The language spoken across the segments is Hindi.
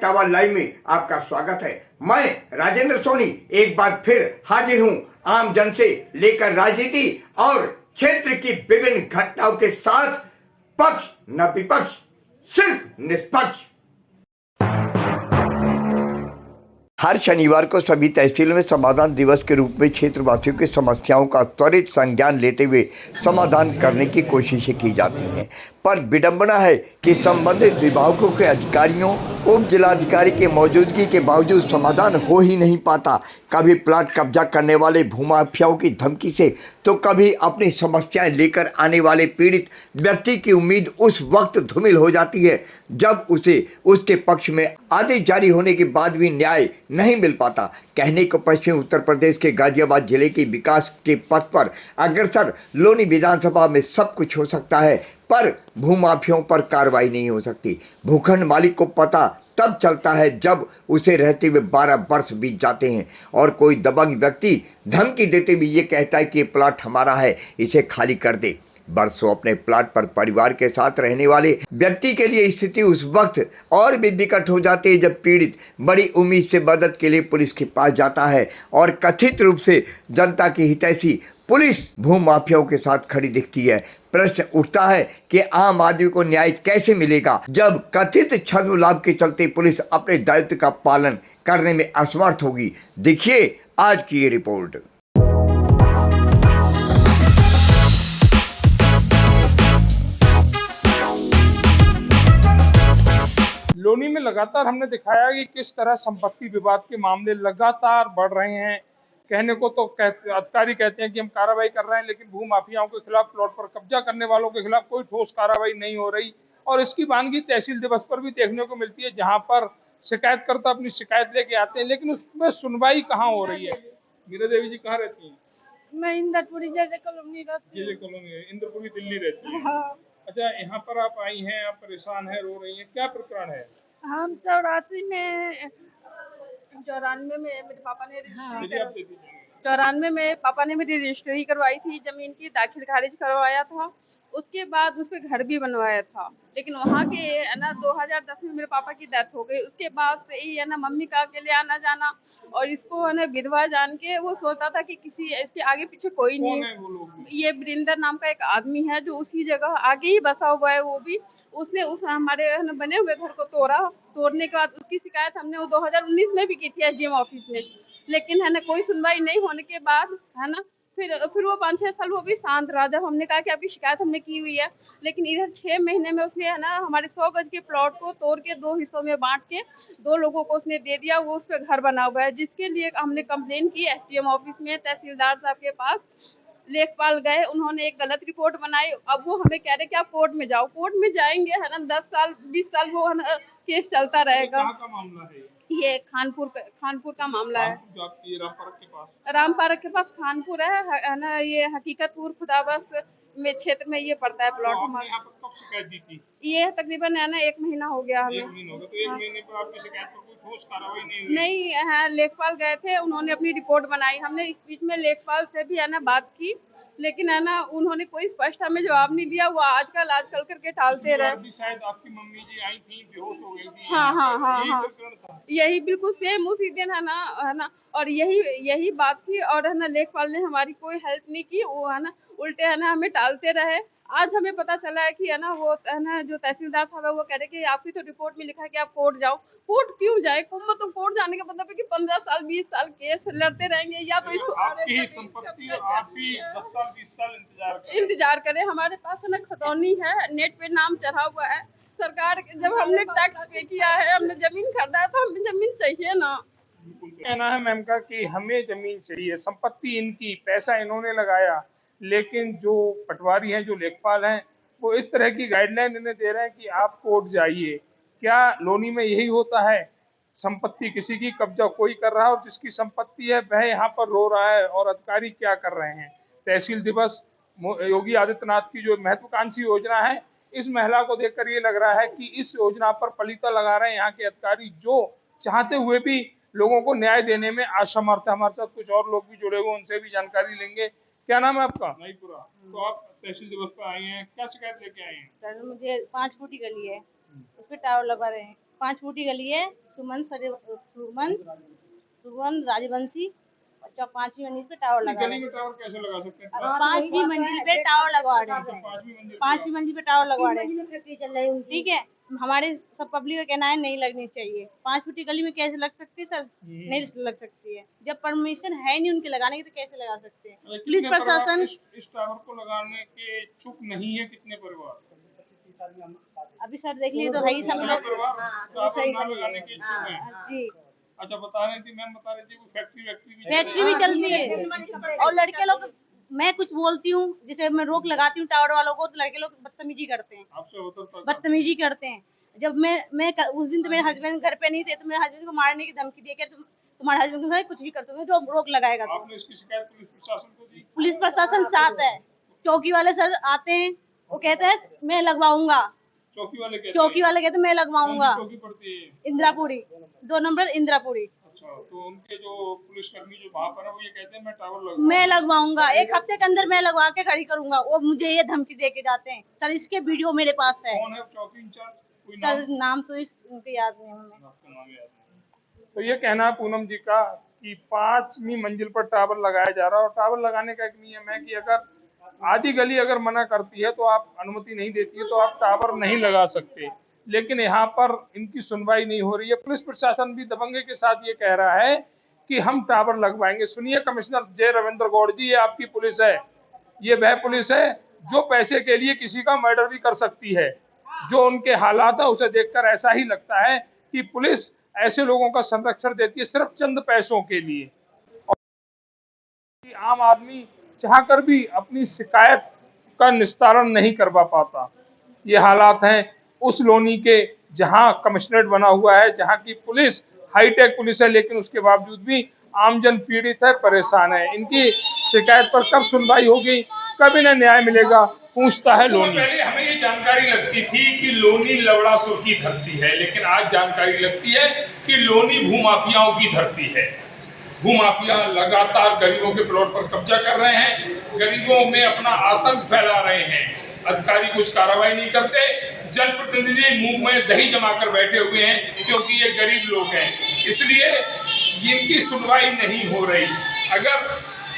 इटावा लाइव में आपका स्वागत है। मैं राजेंद्र सोनी एक बार फिर हाजिर हूं आम जन से लेकर राजनीति और क्षेत्र की विभिन्न घटनाओं के साथ। पक्ष न विपक्ष, सिर्फ निष्पक्ष। हर शनिवार को सभी तहसील में समाधान दिवस के रूप में क्षेत्रवासियों की समस्याओं का त्वरित संज्ञान लेते हुए समाधान करने की कोशिशें की जाती हैं, पर विडंबना है कि संबंधित विभागों के अधिकारियों उप जिलाधिकारी के मौजूदगी के बावजूद समाधान हो ही नहीं पाता। कभी प्लाट कब्जा करने वाले भूमाफियाओं की धमकी से तो कभी अपनी समस्याएं लेकर आने वाले पीड़ित व्यक्ति की उम्मीद उस वक्त धूमिल हो जाती है जब उसे उसके पक्ष में आदेश जारी होने के बाद भी न्याय नहीं मिल पाता। कहने को पश्चिम उत्तर प्रदेश के गाजियाबाद जिले के विकास के पथ पर अग्रसर लोनी विधानसभा में सब कुछ हो सकता है, पर भूमाफियों पर कार्रवाई नहीं हो सकती। भूखंड मालिक को पता तब चलता है जब उसे रहते हुए 12 वर्ष बीत जाते हैं और कोई दबंग व्यक्ति धमकी देते हुए ये कहता है कि ये प्लाट हमारा है, इसे खाली कर दे। बरसों अपने प्लाट पर परिवार के साथ रहने वाले व्यक्ति के लिए स्थिति उस वक्त और भी विकट हो जाती है जब पीड़ित बड़ी उम्मीद से मदद के लिए पुलिस के पास जाता है और कथित रूप से जनता की हितैषी पुलिस भूमाफियाओं के साथ खड़ी दिखती है। प्रश्न उठता है कि आम आदमी को न्याय कैसे मिलेगा जब कथित छद्म लाभ के चलते पुलिस अपने दायित्व का पालन करने में असमर्थ होगी। देखिए आज की ये रिपोर्ट। लोनी में लगातार हमने दिखाया कि किस तरह संपत्ति विवाद के मामले लगातार बढ़ रहे हैं। कहने को तो अधिकारी कहते हैं कि हम कार्रवाई कर रहे हैं, लेकिन भूमाफियाओं के खिलाफ, प्लॉट पर कब्जा करने वालों के खिलाफ कोई ठोस कार्रवाई नहीं हो रही। और इसकी वानगी तहसील दिवस पर भी देखने को मिलती है, जहां पर शिकायतकर्ता अपनी शिकायत लेके आते हैं, लेकिन उसमें सुनवाई कहाँ हो रही है। मीरा देवी जी कहाँ रहती हैं? मैं इंदरपुरी जे कॉलोनी रहती जे कॉलोनी, इंद्रपुरी, दिल्ली रहती है। हाँ। अच्छा, यहाँ पर आप आई हैं, आप परेशान हैं, रो रही हैं, क्या प्रकरण है? हम 84 में 94 में मेरे पापा ने हाँ। 94 में पापा ने मेरी रजिस्ट्री करवाई थी, जमीन की दाखिल खारिज करवाया था। उसके बाद उस पे घर भी बनवाया था, लेकिन वहाँ के है ना 2010 में मेरे पापा की डेथ हो गई। उसके बाद से ही है ना मम्मी का अकेले आना जाना, और इसको है ना विधवा जान के वो सोचता था कि किसी इसके आगे पीछे कोई नहीं है। ये वरिंदर नाम का एक आदमी है जो उसी जगह आगे ही बसा हुआ है। वो भी उसने उस हमारे है ना बने हुए घर को तोड़ने के बाद उसकी शिकायत हमने वो 2019 में भी की थी एसडीएम ऑफिस में, लेकिन है ना कोई सुनवाई नहीं होने के बाद है ना फिर वो 5-6 साल वो भी शांत रहा। जब हमने कहा कि आपकी शिकायत हमने की हुई है, लेकिन इधर 6 महीने में उसने है ना हमारे 100 गज के प्लॉट को तोड़ के 2 हिस्सों में बांट के 2 लोगों को उसने दे दिया। वो उस पर घर बना हुआ है, जिसके लिए हमने कंप्लेन की एसडीएम ऑफिस में, तहसीलदार साहब के पास। लेखपाल गए, उन्होंने एक गलत रिपोर्ट बनाई। अब वो हमें कह रहे कि आप कोर्ट में जाओ। कोर्ट में जाएंगे है ना 10 साल 20 साल वो है ना केस चलता रहेगा। कहाँ का मामला है ये खानपुर का मामला है। जो आपकी रामपारक के पास? रामपारक के पास खानपुर है ना। ये हकीकतपुर खुदाबस में क्षेत्र में ये पड़ता है प्लॉट हमारा। यहाँ पर कब शिकायत दी थी? ये तकरीबन है ना 1 महीना हो गया हमें। 1 महीना हो गया, तो 1 महीने पर आपकी शिकायत पर कोई ठोस कार्रवाई नहीं हुई? नहीं है, लेखपाल गए थे, उन्होंने अपनी रिपोर्ट बनाई। हमने इस बीच में लेखपाल से भी है ना बात की, लेकिन है ना उन्होंने कोई स्पष्ट हमें जवाब नहीं दिया। वो आजकल करके टालते रहे। शायद आपकी मम्मी जी आई थी, बेहोश हो गई थी। हाँ। यही बिल्कुल सेम उसी दिन है ना और यही बात थी। और है ना लेखपाल ने हमारी कोई हेल्प नहीं की। वो है ना उल्टे है ना हमें टालते रहे। आज हमें पता चला है कि है ना वो है ना जो तहसीलदार था वो कह रहे कि आपकी तो रिपोर्ट में लिखा है कि आप कोर्ट जाओ। कोर्ट क्यों जाए? मतलब कोर्ट जाने का मतलब है कि 15 साल 20 साल केस लड़ते रहेंगे, या तो इसको आपकी संपत्ति और आप भी 10 साल 20 साल इंतजार करें। हमारे पास है ना खतौनी है, नेट पे नाम चढ़ा हुआ है। सरकार जब हमने टैक्स पे किया है, हमने जमीन खरीदा है, तो हमें जमीन चाहिए ना। कहना है मैम का कि हमें जमीन चाहिए, संपत्ति इनकी, पैसा इन्होंने लगाया, लेकिन जो पटवारी हैं, जो लेखपाल हैं, वो इस तरह की गाइडलाइन इन्हें दे रहे हैं कि आप कोर्ट जाइए। क्या लोनी में यही होता है? संपत्ति किसी की कब्जा कोई कर रहा है और जिसकी संपत्ति है वह यहाँ पर रो रहा है, और अधिकारी क्या कर रहे हैं? तहसील दिवस योगी आदित्यनाथ की जो महत्वाकांक्षी योजना है, इस महिला को देखकर ये लग रहा है कि इस योजना पर पलीता लगा रहे हैं यहाँ के अधिकारी, जो चाहते हुए भी लोगों को न्याय देने में असमर्थ है। हमारे साथ कुछ और लोग भी जुड़े हुए, उनसे भी जानकारी लेंगे। क्या नाम है आपका? मईपुरा। तो आप तहसील दिवस पर आई हैं, क्या शिकायत लेके आई हैं? सर मुझे 5 फुट की गली है, उस पे टावर लगा रहे हैं। 5 फुटी गली है, सुमन राजवंशी, 5वीं मंजिल पे टावर लगा गली में टावर कैसे लगा सकते हैं? 5वीं मंजिल पे टावर लगवा रहे हैं, 5वीं मंजिल पे टावर लगवा रहे हैं, ठीक है। हमारे सब पब्लिक का कहना है नहीं लगनी चाहिए। 5 फुटी गली में कैसे लग सकती है सर? नहीं लग सकती है। जब परमिशन है नहीं उनके लगाने की तो कैसे लगा सकते हैं? पुलिस प्रशासन इस टावर को लगाने के इच्छुक नहीं है, कितने परिवार? अभी सर देख लीजिए तो है ही सब लोग टावर ना लगाने के इच्छुक हैं। जी। अच्छा, बता रही थी मैम, बता रही थी कोई फैक्ट्री भी चलती है और लड़के लोग, मैं कुछ बोलती हूँ जिसे मैं रोक लगाती हूँ टावर वालों को, तो लड़के लोग बदतमीजी करते हैं, आपसे बदतमीजी करते हैं। जब मैं उस दिन तो मेरे हस्बैंड घर पे नहीं थे, तो मेरे हस्बैंड को मारने की धमकी दी कि तुम्हारे हस्बैंड को कुछ भी कर सकते हो जो रोक लगाएगा। तो आपने इसकी शिकायत पुलिस प्रशासन को दी? पुलिस प्रशासन साथ है, चौकी वाले सर आते हैं, वो कहते हैं मैं लगवाऊंगा। चौकी वाले कहते हैं मैं लगवाऊंगा। चौकी पड़ती है? इंदिरापुरी, 2 नंबर इंदिरापुरी। अच्छा, तो उनके जो पुलिसकर्मी जो वहाँ पर है वो ये कहते हैं मैं मैं लगवाऊंगा, 1 हफ्ते के अंदर मैं लगवा के खड़ी करूंगा। वो मुझे ये धमकी दे के जाते हैं सर, इसके वीडियो मेरे पास है। कौन है चौकी इंचार्ज? कोई सर नाम तो उनके याद नहीं है हमें। आपका नाम याद नहीं। तो ये कहना है पूनम जी का कि 5वीं मंजिल पर टावर लगाया जा रहा है, और टावर लगाने का एक नियम है कि अगर आधी गली अगर मना करती है तो आप अनुमति नहीं देती है तो आप टावर नहीं लगा सकते, लेकिन यहाँ पर इनकी सुनवाई नहीं हो रही है। पुलिस प्रशासन भी दबंगे के साथ ये कह रहा है कि हम टावर लगवाएंगे। सुनिए कमिश्नर जे रविंद्र गौड़ जी, ये आपकी पुलिस है, ये वह पुलिस है जो पैसे के लिए किसी का मर्डर भी कर सकती है। जो उनके हालात है उसे देखकर ऐसा ही लगता है कि पुलिस ऐसे लोगों का संरक्षण देती है सिर्फ चंद पैसों के लिए, और आम आदमी चाहकर भी अपनी शिकायत का निस्तारण नहीं करवा पाता। ये हालात हैं उस लोनी के जहां कमिश्नरेट बना हुआ है, जहां की पुलिस हाईटेक पुलिस है, लेकिन उसके बावजूद भी आमजन पीड़ित है, परेशान है। इनकी शिकायत पर कब सुनवाई होगी, कब इन्हें न्याय मिलेगा, पूछता है लोनी। पहले हमें ये जानकारी लगती थी कि लोनी लवड़ासों की धरती है, लेकिन आज जानकारी लगती है कि लोनी भूमाफियाओं की धरती है। भूमाफिया लगातार गरीबों के प्लॉट पर कब्जा कर रहे हैं, गरीबों में अपना आतंक फैला रहे हैं। अधिकारी कुछ कार्रवाई नहीं करते, जनप्रतिनिधि मुंह में दही जमाकर बैठे हुए हैं क्योंकि ये गरीब लोग हैं, इसलिए इनकी सुनवाई नहीं हो रही। अगर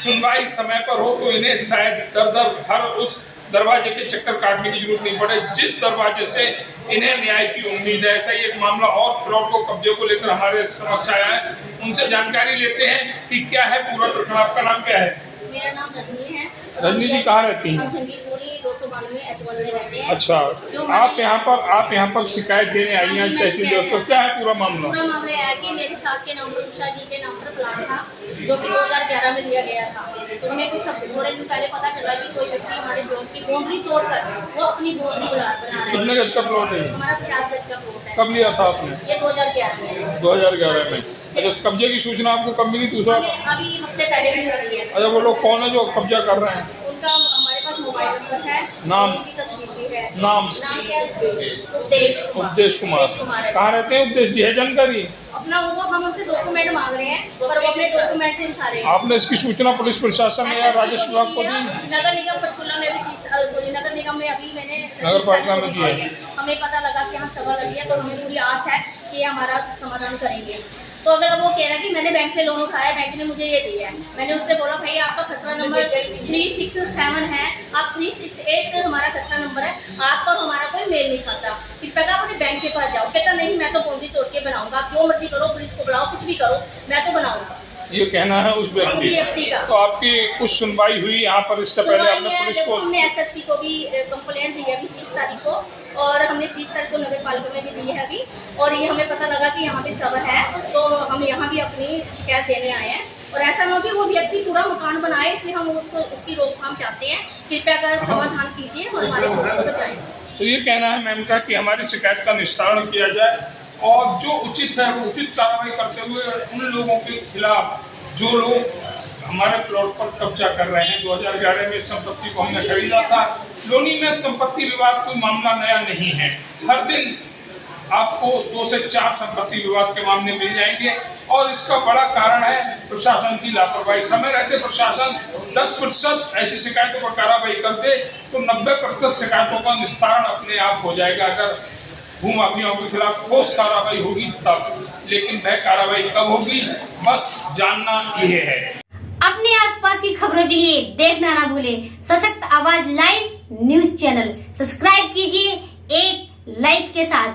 सुनवाई समय पर हो तो इन्हें शायद दर हर उस दरवाजे के चक्कर काटने की जरूरत नहीं पड़े जिस दरवाजे से इन्हें न्याय की उम्मीद है। ऐसा ही एक मामला और प्लॉट को कब्जे को लेकर हमारे समक्ष आया है, उनसे जानकारी लेते हैं कि क्या है पूरा प्रकरण। आपका नाम क्या है? मेरा नाम रजनी है। रजनी जी कहाँ रहती हैं? हम जंगीपुरी 292 H1 में रहते हैं। अच्छा, आप यहाँ पर शिकायत देने आई हैं तहसील दोस्तों, क्या है पूरा मामला? पूरा मामला है कि मेरी सास के नाम पर, उषा जी के नाम पर प्लाट था जो कि 2011 में लिया गया था। तो हमें कुछ थोड़े दिन पहले पता चला कि कोई व्यक्ति हमारे प्लॉट की बाउंड्री तोड़कर वो अपनी बाउंड्री बना रहा है। कितने गज का प्लॉट है? हमारा 50 गज का प्लॉट है। कब लिया था आपने? ये 2011 में। 2011 में। अच्छा, कब्जे की सूचना आपको कब मिली? दूसरा अभी हफ्ते पहले भी मिली है। अच्छा, वो लोग कौन है जो कब्जा कर रहे हैं? उनका हमारे पास मोबाइल नंबर है, नाम? उनकी तस्वीर भी है। नाम क्या है? उपदेश कुमार। कहाँ रहते हैं उपदेश जी, है जानकारी? अपना वो हम उनसे डॉक्यूमेंट मांग रहे हैं पर वो अपने डॉक्यूमेंट नहीं दिखा रहे हैं। आपने इसकी सूचना पुलिस प्रशासन या राजस्व विभाग को दी? नगर निगम पंचकुला में भी नगर निगम में अभी मैंने नगर पालिका में दी है। हमें पता लगा कि यहाँ सभा लगी है तो हमें पूरी आस है कि ये हमारा समाधान करेंगे। तो अगर वो कह रहा है कि मैंने बैंक से लोन उठाया, बैंक ने मुझे ये दिया है, मैंने उससे बोला भाई आपका खसरा नंबर 367 है, आप 368 हमारा खसरा नंबर है, आपका और हमारा कोई मेल नहीं खाता, कृपया आप अपने बैंक के पास जाओ। कहता नहीं मैं तो बाउंड्री तोड़ के बनाऊंगा, आप जो मर्जी करो, पुलिस को बुलाओ, कुछ भी करो, मैं तो बनाऊंगा। ये कहना है उस व्यक्ति का। तो आपकी कुछ सुनवाई हुई यहाँ पर? इससे पहले आपने पुलिस को? हमने SSP को भी कंप्लेंट दी है अभी 30 तारीख को, और हमने 30 तारीख को नगर पालिका में भी दी है अभी, और ये हमें पता लगा कि यहाँ पे सबर है तो हम यहाँ भी अपनी शिकायत देने आए हैं। और ऐसा ना हो कि वो व्यक्ति पूरा मकान बनाए, इसलिए हम उसकी रोकथाम चाहते हैं। कृपया कर समाधान कीजिए और हमारे को बचाएं। तो ये कहना है मैम का कि हमारी शिकायत का निस्तारण किया जाए और जो उचित है वो उचित कार्रवाई करते हुए उन लोगों के खिलाफ जो लोग हमारे प्लॉट पर कब्जा कर रहे हैं। 2011 में संपत्ति को हमने खरीदा था। लोनी में संपत्ति विवाद कोई मामला नया नहीं है, हर दिन आपको 2 से 4 संपत्ति विवाद के मामले मिल जाएंगे, और इसका बड़ा कारण है प्रशासन की लापरवाही। समय रहते प्रशासन 10% ऐसी शिकायतों पर कार्रवाई कर दे तो 90% शिकायतों का निस्तारण अपने आप हो जाएगा। अगर भूमाफियाओं के खिलाफ ठोस कार्रवाई होगी तब, लेकिन वह कार्रवाई कब होगी बस जानना यह है। अपने आसपास की खबरों के लिए देखना ना भूलें सशक्त आवाज लाइव न्यूज चैनल। सब्सक्राइब कीजिए एक लाइक के साथ।